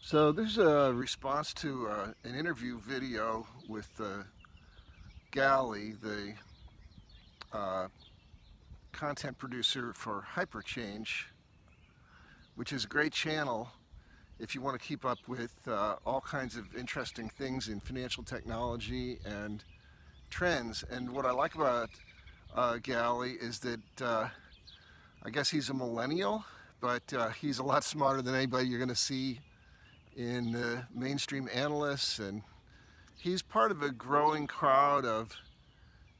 So this is a response to an interview video with Gali, the uh, content producer for HyperChange, which is a great channel if you want to keep up with all kinds of interesting things in financial technology and trends. And what I like about Gali is that I guess he's a millennial, but he's a lot smarter than anybody you're going to see in mainstream analysts, and he's part of a growing crowd of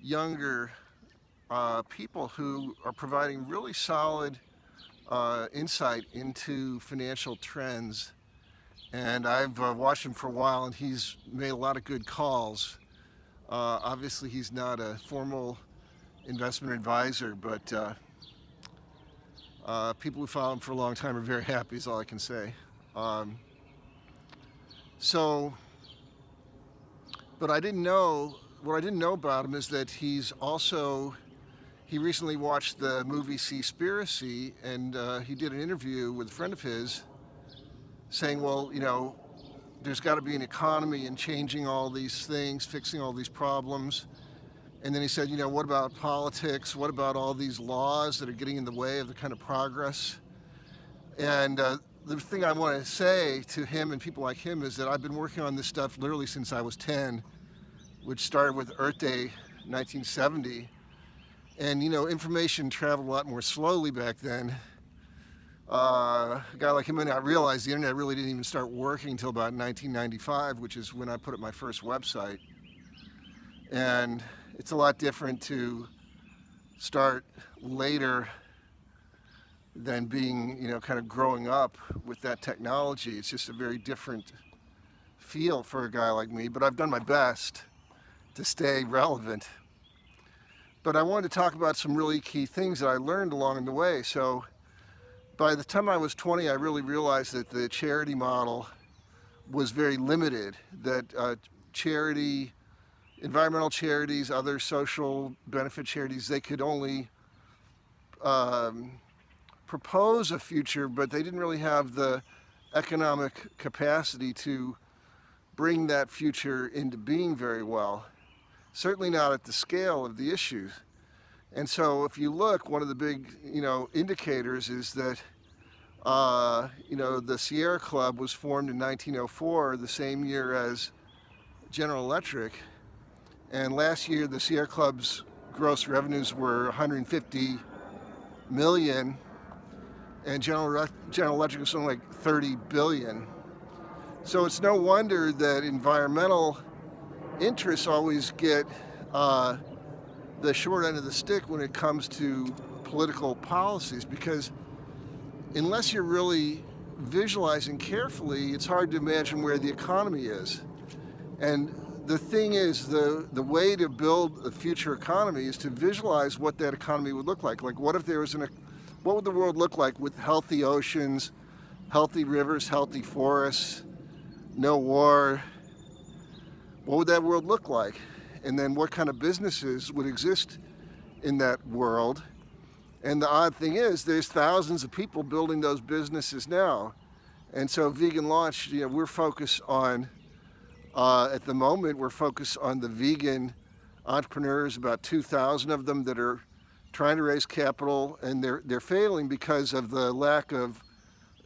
younger people who are providing really solid insight into financial trends. And I've watched him for a while, and he's made a lot of good calls. Obviously, he's not a formal investment advisor, but people who follow him for a long time are very happy, is all I can say. Um, so, but I didn't know, what I didn't know about him is that he recently watched the movie Seaspiracy, and he did an interview with a friend of his saying, well, there's got to be an economy in changing all these things, fixing all these problems. And then he said, what about politics? What about all these laws that are getting in the way of the kind of progress? And the thing I want to say to him and people like him is that I've been working on this stuff literally since I was 10, which started with Earth Day 1970. And information traveled a lot more slowly back then. A guy like him and I realized the internet really didn't even start working until about 1995, which is when I put up my first website. And it's a lot different to start later than being, kind of growing up with that technology. It's just a very different feel for a guy like me, but I've done my best to stay relevant. But I wanted to talk about some really key things that I learned along the way. So by the time I was 20, I really realized that the charity model was very limited, that environmental charities, other social benefit charities, they could only propose a future, but they didn't really have the economic capacity to bring that future into being very well. Certainly not at the scale of the issues. And so if you look, one of the big, indicators is that, the Sierra Club was formed in 1904, the same year as General Electric. And last year, the Sierra Club's gross revenues were 150 million, and General Electric was something like 30 billion. So it's no wonder that environmental interests always get the short end of the stick when it comes to political policies, because unless you're really visualizing carefully, it's hard to imagine where the economy is. And the thing is, the way to build a future economy is to visualize what that economy would look like. Like, what if there was what would the world look like with healthy oceans, healthy rivers, healthy forests, no war? What would that world look like? And then what kind of businesses would exist in that world? And the odd thing is, there's thousands of people building those businesses now. And so Vegan Launch, we're focused on, at the moment, we're focused on the vegan entrepreneurs, about 2,000 of them that are trying to raise capital, and they're failing because of the lack of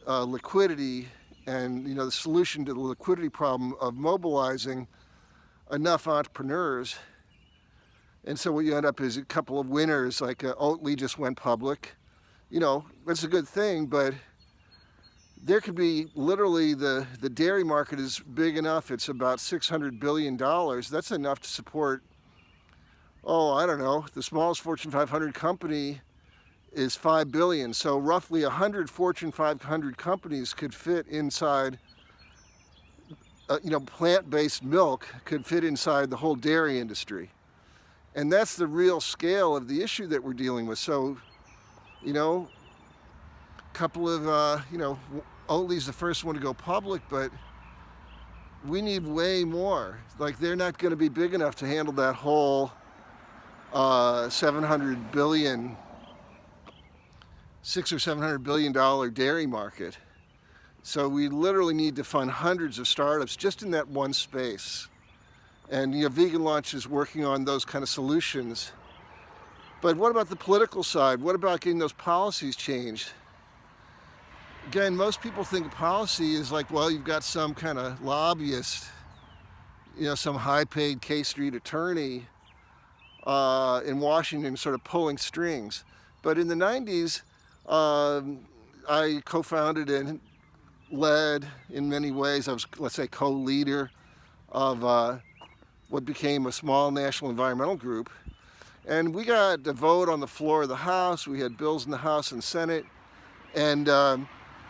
liquidity, and the solution to the liquidity problem of mobilizing enough entrepreneurs. And so what you end up is a couple of winners, like Oatly just went public. That's a good thing, but there could be literally the dairy market is big enough. It's about $600 billion. That's enough to support, I don't know, the smallest Fortune 500 company is 5 billion. So roughly 100 Fortune 500 companies could fit inside, plant-based milk could fit inside the whole dairy industry. And that's the real scale of the issue that we're dealing with. So, a couple of, Oatly's the first one to go public, but we need way more. Like, they're not going to be big enough to handle that whole 700 billion, $600 or $700 billion dairy market. So we literally need to fund hundreds of startups just in that one space. And Vegan Launch is working on those kind of solutions. But what about the political side? What about getting those policies changed? Again, most people think policy is like, well, you've got some kind of lobbyist, some high-paid K Street attorney in Washington sort of pulling strings. But in the 90s, I co-founded and led in many ways. I was, let's say, co-leader of what became a small national environmental group. And we got a vote on the floor of the House. We had bills in the House and Senate. And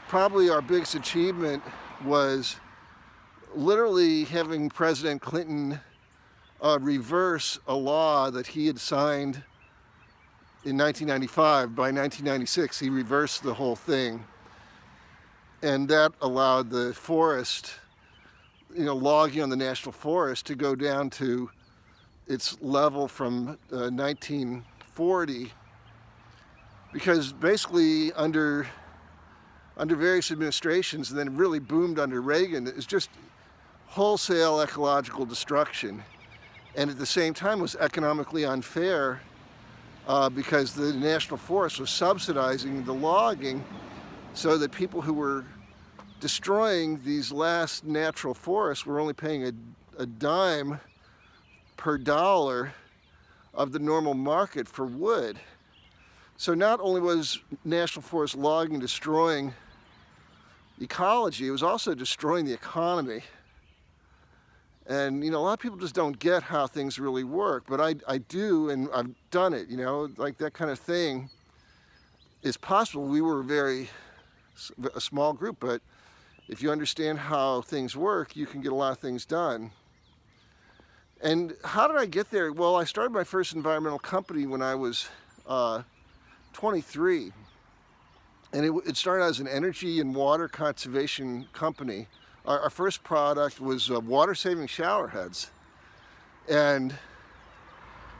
probably our biggest achievement was literally having President Clinton reverse a law that he had signed in 1995. By 1996, he reversed the whole thing. And that allowed the forest, logging on the national forest to go down to its level from 1940. Because basically under various administrations, and then it really boomed under Reagan, it was just wholesale ecological destruction. And at the same time was economically unfair because the national forest was subsidizing the logging so that people who were destroying these last natural forests were only paying a dime per dollar of the normal market for wood. So not only was national forest logging destroying ecology, it was also destroying the economy. And a lot of people just don't get how things really work, but I do, and I've done it. Like that kind of thing is possible. We were a small group, but if you understand how things work, you can get a lot of things done. And how did I get there? Well, I started my first environmental company when I was 23. And it started as an energy and water conservation company. Our first product was water-saving shower heads. And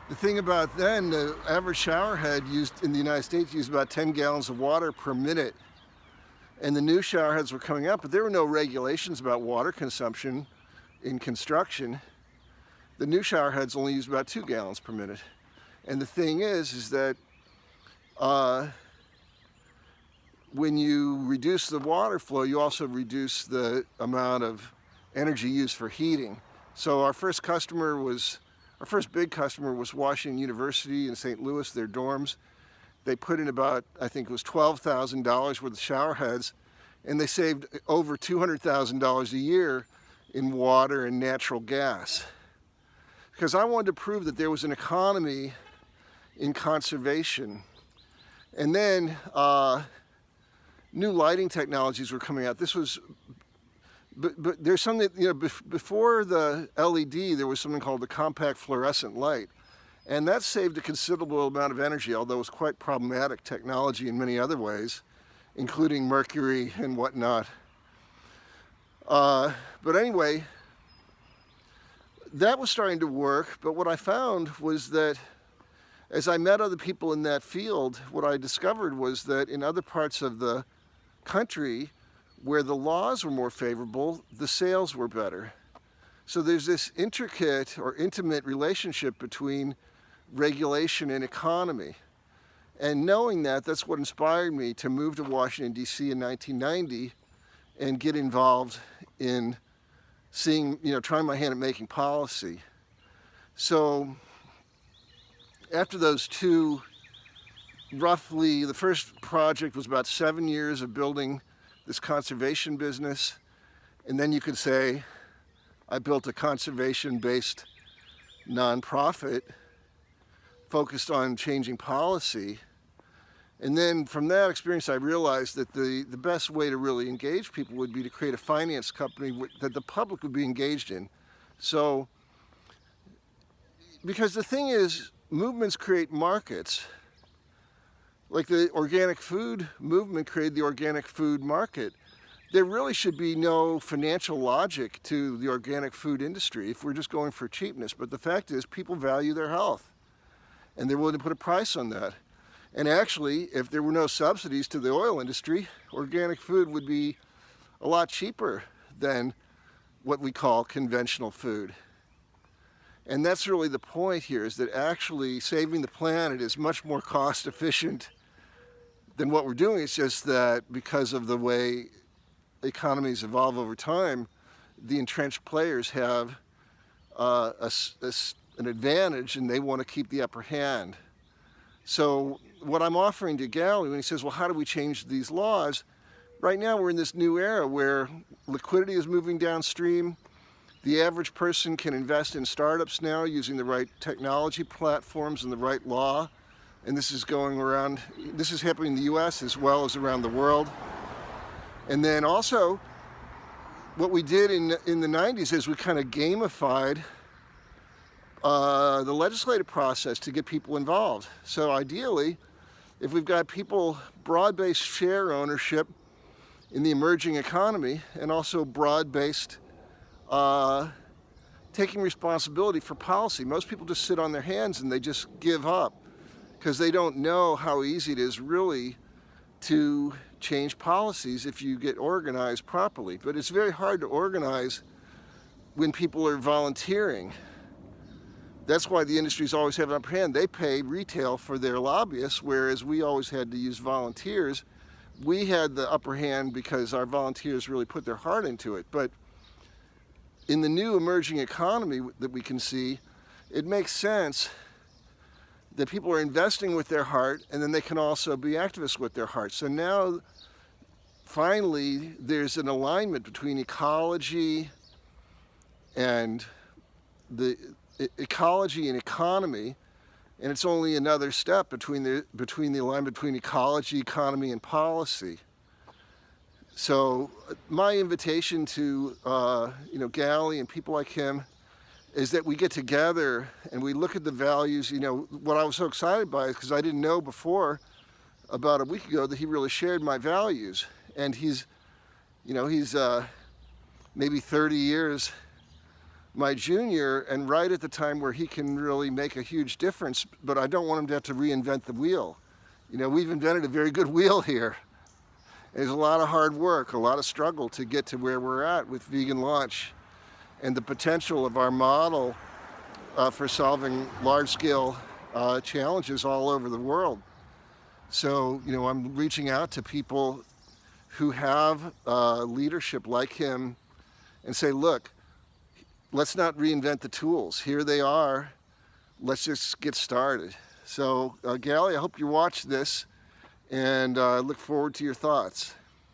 the thing about then, the average shower head used in the United States used about 10 gallons of water per minute. And the new shower heads were coming out, but there were no regulations about water consumption in construction. The new shower heads only used about 2 gallons per minute. And the thing is that when you reduce the water flow, you also reduce the amount of energy used for heating. So our first big customer was Washington University in St. Louis, their dorms. They put in about, I think it was $12,000 worth of shower heads, and they saved over $200,000 a year in water and natural gas. Because I wanted to prove that there was an economy in conservation. And then new lighting technologies were coming out. But there's something, before the LED, there was something called the compact fluorescent light. And that saved a considerable amount of energy, although it was quite problematic technology in many other ways, including mercury and whatnot. But anyway, that was starting to work. But what I found was that as I met other people in that field, what I discovered was that in other parts of the country where the laws were more favorable, the sales were better. So there's this intricate or intimate relationship between regulation and economy. And knowing that, that's what inspired me to move to Washington, D.C. in 1990 and get involved in trying my hand at making policy. So after those two, roughly, the first project was about 7 years of building this conservation business. And then you could say I built a conservation-based nonprofit focused on changing policy. And then from that experience, I realized that the best way to really engage people would be to create a finance company that the public would be engaged in. So, because the thing is, movements create markets. Like the organic food movement created the organic food market. There really should be no financial logic to the organic food industry if we're just going for cheapness. But the fact is, people value their health, and they're willing to put a price on that. And actually, if there were no subsidies to the oil industry, organic food would be a lot cheaper than what we call conventional food. And that's really the point here, is that actually saving the planet is much more cost efficient than what we're doing. It's just that because of the way economies evolve over time, the entrenched players have an advantage, and they want to keep the upper hand. So what I'm offering to Gali when he says, well, how do we change these laws? Right now we're in this new era where liquidity is moving downstream. The average person can invest in startups now using the right technology platforms and the right law. And this is going around, this is happening in the US as well as around the world. And then also, what we did in the 90s is we kind of gamified the legislative process to get people involved. So ideally, if we've got people, broad-based share ownership in the emerging economy, and also broad-based taking responsibility for policy. Most people just sit on their hands and they just give up because they don't know how easy it is really to change policies if you get organized properly. But it's very hard to organize when people are volunteering. That's why the industries always have an upper hand. They pay retail for their lobbyists, whereas we always had to use volunteers. We had the upper hand because our volunteers really put their heart into it. But in the new emerging economy that we can see, it makes sense that people are investing with their heart, and then they can also be activists with their heart. So now, finally, there's an alignment between ecology and ecology and economy, and it's only another step between the alignment between ecology, economy, and policy. So my invitation to Gali and people like him is that we get together and we look at the values. What I was so excited by is because I didn't know before, about a week ago, that he really shared my values. And he's maybe 30 years my junior, and right at the time where he can really make a huge difference, but I don't want him to have to reinvent the wheel. We've invented a very good wheel here. There's a lot of hard work, a lot of struggle to get to where we're at with vegan launch, and the potential of our model for solving large-scale challenges all over the world. So, I'm reaching out to people who have leadership like him and say, look, let's not reinvent the tools. Here they are. Let's just get started. So, Gali, I hope you watch this, and I look forward to your thoughts.